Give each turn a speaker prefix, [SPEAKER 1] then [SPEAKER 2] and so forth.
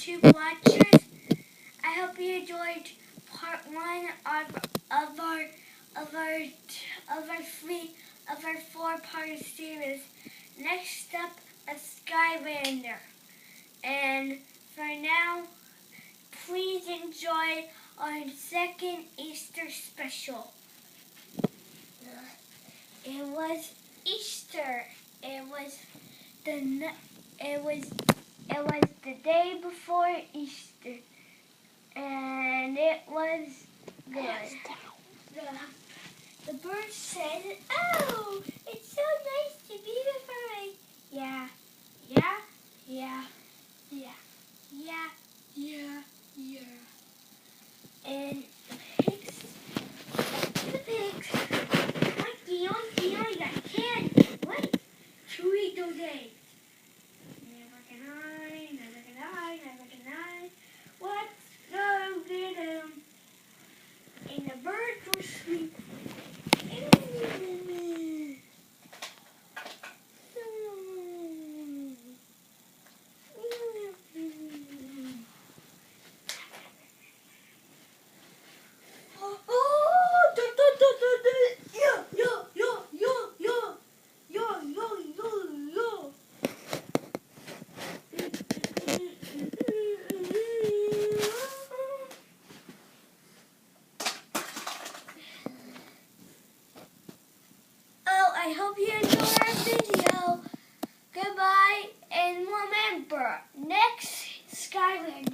[SPEAKER 1] YouTube watchers. I hope you enjoyed part 1 of our 4-part series. Next up, a Skylander. And for now, please enjoy our second Easter special. It was Easter. It was the day before Easter, and it was good. The bird said, "Oh, it's so nice to be with her." Yeah, yeah, yeah, yeah, yeah, yeah, yeah. And the pigs, oinky, oinky, oinky, I can't wait to eat those eggs. Never can I, never can I, never can I. Let's go get 'em. And the birds were sleeping. I hope you enjoyed our video. Goodbye, and remember, next Skylander.